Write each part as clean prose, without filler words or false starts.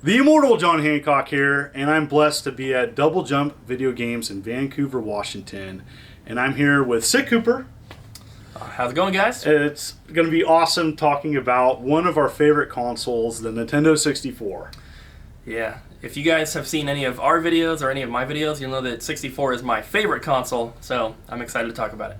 The immortal John Hancock here, and I'm blessed to be at Double Jump Video Games in Vancouver, Washington. And I'm here with Sick Cooper. How's it going, guys? It's going to be awesome talking about one of our favorite consoles, the Nintendo 64. Yeah, if you guys have seen any of our videos or any of my videos, you'll know that 64 is my favorite console, so I'm excited to talk about it.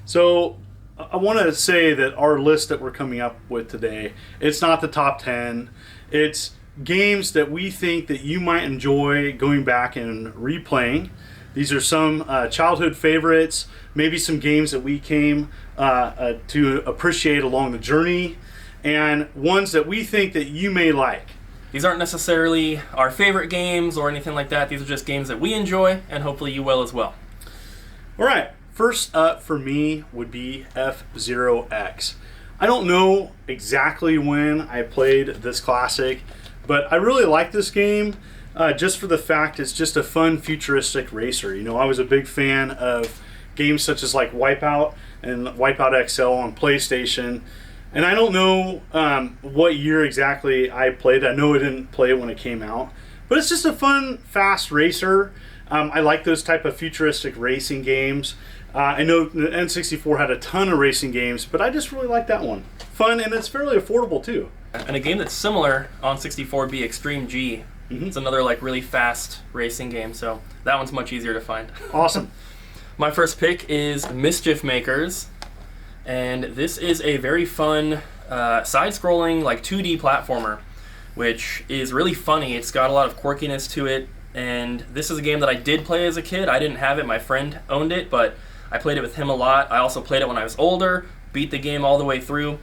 So, I want to say that our list that we're coming up with today, it's not the top 10. It's games that we think that you might enjoy going back and replaying. These are some childhood favorites, maybe some games that we came to appreciate along the journey, and ones that we think that you may like. These aren't necessarily our favorite games or anything like that. These are just games that we enjoy, and hopefully you will as well. All right, first up for me would be F-Zero X. I don't know exactly when I played this classic, but I really like this game just for the fact it's just a fun futuristic racer. You know, I was a big fan of games such as like Wipeout and Wipeout XL on PlayStation. And I don't know what year exactly I played. I know I didn't play it when it came out. But it's just a fun, fast racer. I like those type of futuristic racing games. I know the N64 had a ton of racing games, but I just really like that one. Fun, and it's fairly affordable too. And a game that's similar on 64 would be Extreme G. It's another like really fast racing game, so that one's much easier to find. Awesome. My first pick is Mischief Makers, and this is a very fun side-scrolling like 2D platformer, which is really funny. It's got a lot of quirkiness to it, and this is a game that I did play as a kid. I didn't have it, my friend owned it, but I played it with him a lot. I also played it when I was older, beat the game all the way through.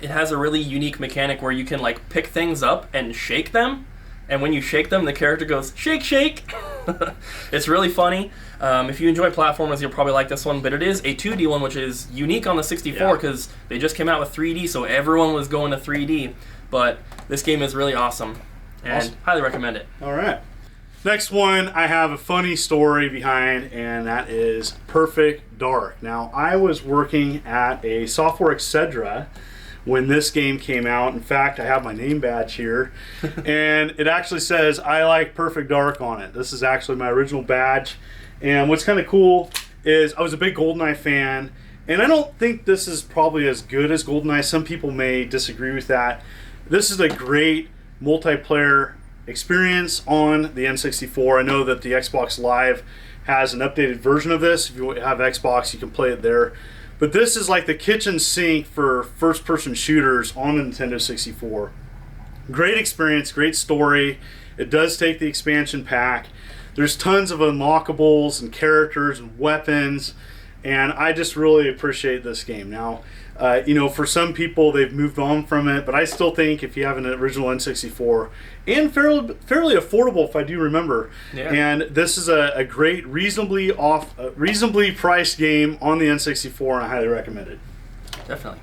It has a really unique mechanic where you can like pick things up and shake them, and when you shake them, the character goes, shake, shake! It's really funny. If you enjoy platformers, you'll probably like this one, but it is a 2D one, which is unique on the 64 because they just came out with 3D, so everyone was going to 3D. But this game is really awesome, and highly recommend it. All right. Next one, I have a funny story behind, and that is Perfect Dark. Now, I was working at a Software Etc. when this game came out. In fact, I have my name badge here, and it actually says I like Perfect Dark on it. This is actually my original badge, and what's kind of cool is I was a big GoldenEye fan, and I don't think this is probably as good as GoldenEye. Some people may disagree with that. This is a great multiplayer experience on the N64. I know that the Xbox Live has an updated version of this. If you have Xbox, you can play it there. But this is like the kitchen sink for first-person shooters on the Nintendo 64. Great experience, great story. It does take the expansion pack. There's tons of unlockables and characters and weapons, and I just really appreciate this game. Now, you know, for some people, they've moved on from it, but I still think if you have an original N64, and fairly affordable, if I do remember, and this is a great, reasonably priced game on the N64, and I highly recommend it. Definitely.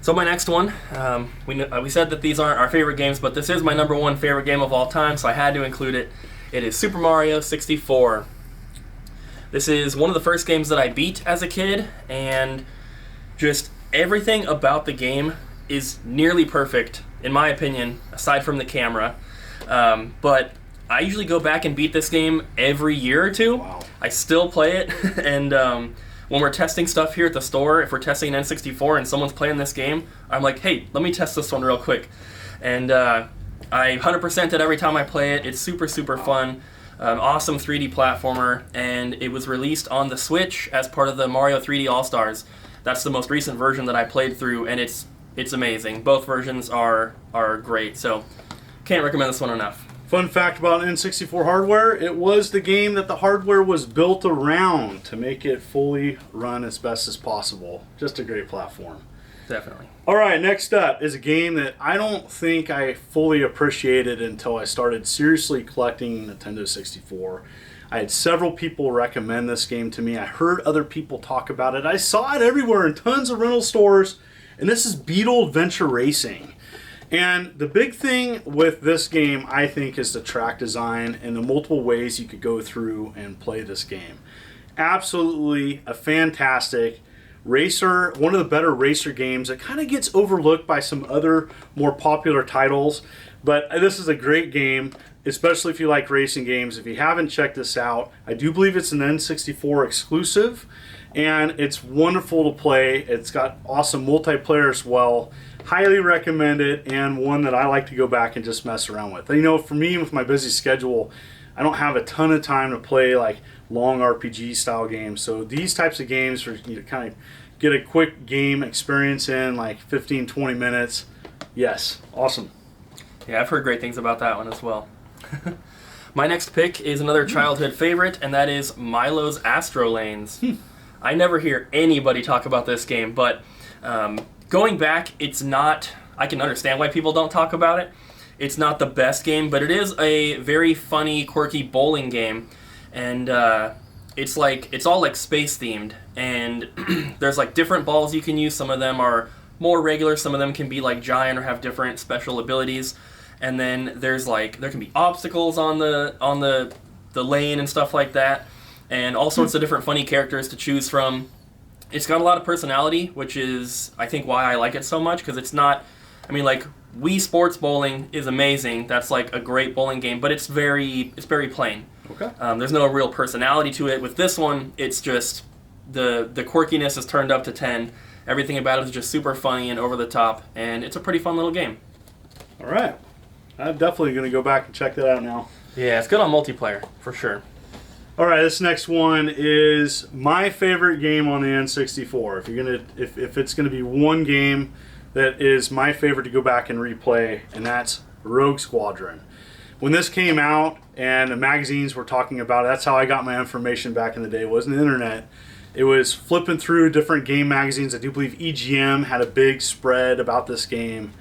So my next one, we said that these aren't our favorite games, but this is my number one favorite game of all time, so I had to include it. It is Super Mario 64. This is one of the first games that I beat as a kid, and just everything about the game is nearly perfect, in my opinion, aside from the camera. But I usually go back and beat this game every year or two. Wow. I still play it, and when we're testing stuff here at the store, if we're testing an N64 and someone's playing this game, I'm like, hey, let me test this one real quick. And I 100% it every time I play it. It's super, super fun. Awesome 3D platformer, and it was released on the Switch as part of the Mario 3D All-Stars. That's the most recent version that I played through, and it's amazing. Both versions are great, so can't recommend this one enough. Fun fact about N64 hardware, it was the game that the hardware was built around to make it fully run as best as possible. Just a great platform. Definitely. All right, next up is a game that I don't think I fully appreciated until I started seriously collecting Nintendo 64. I had several people recommend this game to me. I heard other people talk about it. I saw it everywhere in tons of rental stores, and this is Beetle Adventure Racing. And the big thing with this game, I think, is the track design and the multiple ways you could go through and play this game. Absolutely a fantastic racer, one of the better racer games that kind of gets overlooked by some other more popular titles. But this is a great game, especially if you like racing games. If you haven't checked this out, I do believe it's an N64 exclusive, and it's wonderful to play. It's got awesome multiplayer as well. Highly recommend it, and one that I like to go back and just mess around with. You know, for me, with my busy schedule, I don't have a ton of time to play like long RPG style games. So these types of games for you to kind of get a quick game experience in like 15, 20 minutes. Yes, awesome. Yeah, I've heard great things about that one as well. My next pick is another childhood favorite, and that is Milos Astro Lanes. I never hear anybody talk about this game, but going back, it's not... I can understand why people don't talk about it. It's not the best game, but it is a very funny, quirky bowling game, and it's all like space themed, and there's like different balls you can use. Some of them are more regular, some of them can be like giant or have different special abilities. And then there can be obstacles on the lane and stuff like that, and all sorts of different funny characters to choose from. It's got a lot of personality, which is I think why I like it so much, because it's not, I mean, like Wii Sports Bowling is amazing. That's like a great bowling game, but it's very plain. Okay. There's no real personality to it. With this one, it's just the quirkiness is turned up to 10. Everything about it is just super funny and over the top, and it's a pretty fun little game. All right. I'm definitely going to go back and check that out now. Yeah, it's good on multiplayer, for sure. All right, this next one is my favorite game on the N64. If it's going to be one game that is my favorite to go back and replay, and that's Rogue Squadron. When this came out and the magazines were talking about it, that's how I got my information back in the day. It wasn't the internet. It was flipping through different game magazines. I do believe EGM had a big spread about this game.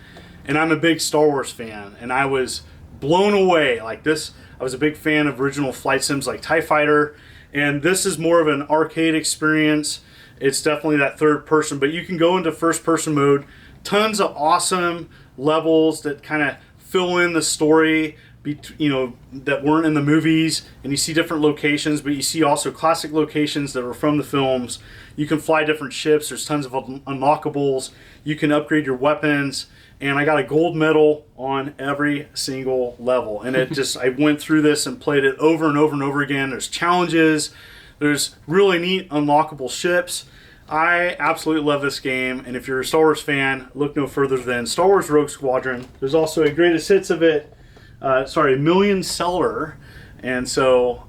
And I'm a big Star Wars fan, and I was blown away. Like this, I was a big fan of original flight sims like TIE Fighter, and this is more of an arcade experience. It's definitely that third person, but you can go into first person mode. Tons of awesome levels that kind of fill in the story, that weren't in the movies, and you see different locations, but you see also classic locations that were from the films. You can fly different ships. There's tons of unlockables. You can upgrade your weapons. And I got a gold medal on every single level. And I went through this and played it over and over and over again. There's challenges. There's really neat unlockable ships. I absolutely love this game. And if you're a Star Wars fan, look no further than Star Wars Rogue Squadron. There's also a greatest hits of it, million seller. And so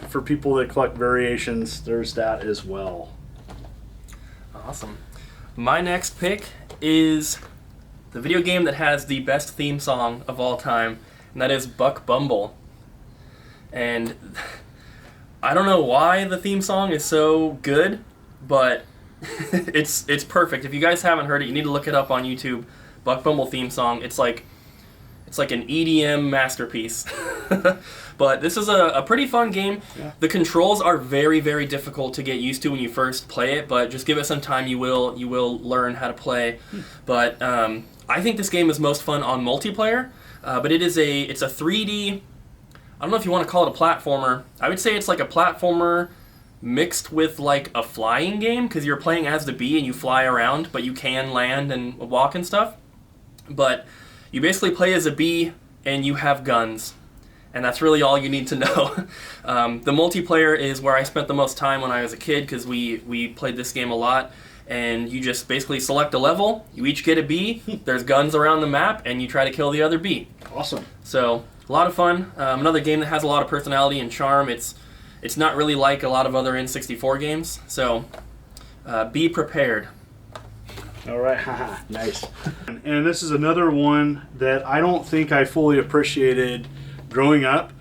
for people that collect variations, there's that as well. Awesome. My next pick is the video game that has the best theme song of all time, and that is Buck Bumble. And I don't know why the theme song is so good, but it's perfect. If you guys haven't heard it, you need to look it up on YouTube. Buck Bumble theme song. It's like an EDM masterpiece. But this is a pretty fun game. Yeah. The controls are very, very difficult to get used to when you first play it, but just give it some time, you will learn how to play. But I think this game is most fun on multiplayer. But it's a 3D. I don't know if you want to call it a platformer. I would say it's like a platformer mixed with like a flying game, because you're playing as the bee and you fly around, but you can land and walk and stuff. But you basically play as a bee and you have guns. And that's really all you need to know. The multiplayer is where I spent the most time when I was a kid, because we played this game a lot. And you just basically select a level, you each get a bee, there's guns around the map, and you try to kill the other bee. Awesome. So, a lot of fun. Another game that has a lot of personality and charm. It's not really like a lot of other N64 games, so be prepared. All right, haha, nice. And this is another one that I don't think I fully appreciated growing up,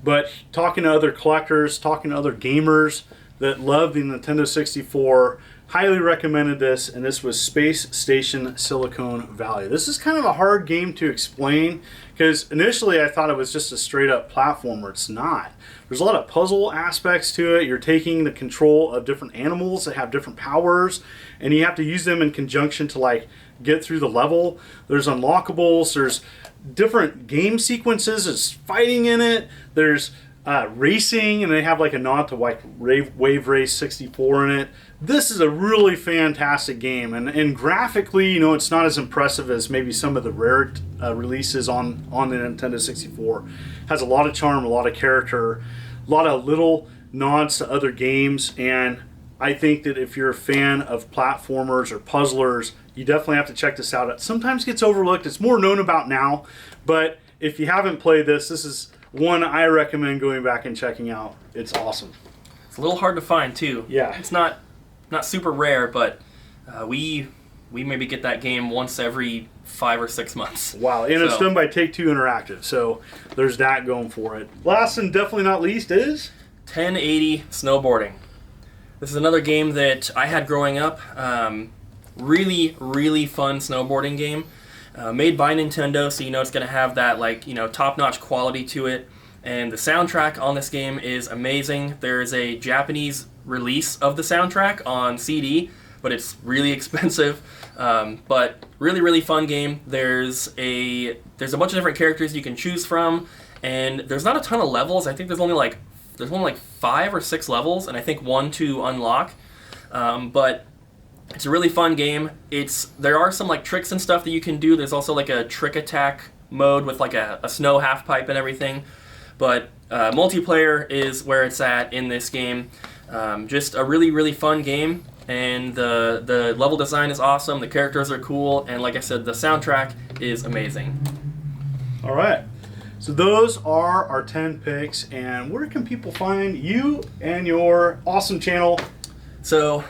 but talking to other collectors, talking to other gamers that love the Nintendo 64, highly recommended this, and this was Space Station Silicon Valley. This is kind of a hard game to explain, because initially I thought it was just a straight up platformer. It's not. There's a lot of puzzle aspects to it. You're taking the control of different animals that have different powers, and you have to use them in conjunction to like get through the level. There's unlockables, there's different game sequences, there's fighting in it, there's racing, and they have like a nod to like Wave Race 64 in it. This is a really fantastic game, and graphically, you know, it's not as impressive as maybe some of the rare releases on the Nintendo 64. Has a lot of charm, a lot of character, a lot of little nods to other games, and I think that if you're a fan of platformers or puzzlers, you definitely have to check this out. It sometimes gets overlooked. It's more known about now, but if you haven't played this is one I recommend going back and checking out. It's awesome. It's a little hard to find too. Yeah. It's not super rare, but we maybe get that game once every 5 or 6 months. Wow, and it's done by Take-Two Interactive, so there's that going for it. Last and definitely not least is 1080 Snowboarding. This is another game that I had growing up. Really, really fun snowboarding game. Made by Nintendo, so you know it's going to have that, like, you know, top-notch quality to it. And the soundtrack on this game is amazing. There's a Japanese release of the soundtrack on CD, but it's really expensive. But really, really fun game. There's a bunch of different characters you can choose from, and there's not a ton of levels. I think there's only like 5 or 6 levels, and I think 1 to unlock. But it's a really fun game. There are some like tricks and stuff that you can do. There's also like a trick attack mode with like a snow half pipe and everything. But multiplayer is where it's at in this game. Just a really, really fun game. And the level design is awesome. The characters are cool. And like I said, the soundtrack is amazing. All right. So those are our 10 picks. And where can people find you and your awesome channel? So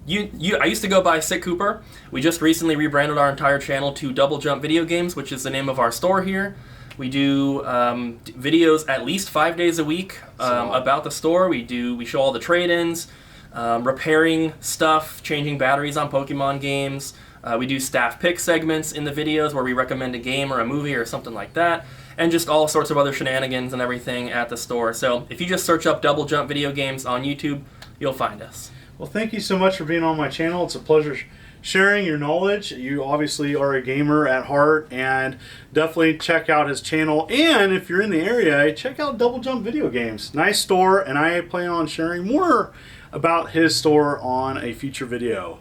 I used to go by Sick Cooper. We just recently rebranded our entire channel to Double Jump Video Games, which is the name of our store here. We do videos at least 5 days a week about the store. We show all the trade-ins, repairing stuff, changing batteries on Pokemon games. We do staff pick segments in the videos where we recommend a game or a movie or something like that, and just all sorts of other shenanigans and everything at the store. So if you just search up Double Jump Video Games on YouTube, you'll find us. Well, thank you so much for being on my channel. It's a pleasure sharing your knowledge. You obviously are a gamer at heart, and definitely check out his channel. And if you're in the area, check out Double Jump Video Games. Nice store, and I plan on sharing more about his store on a future video.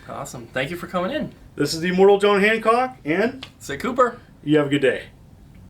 Awesome. Thank you for coming in. This is the Immortal John Hancock, and Sick Cooper. You have a good day.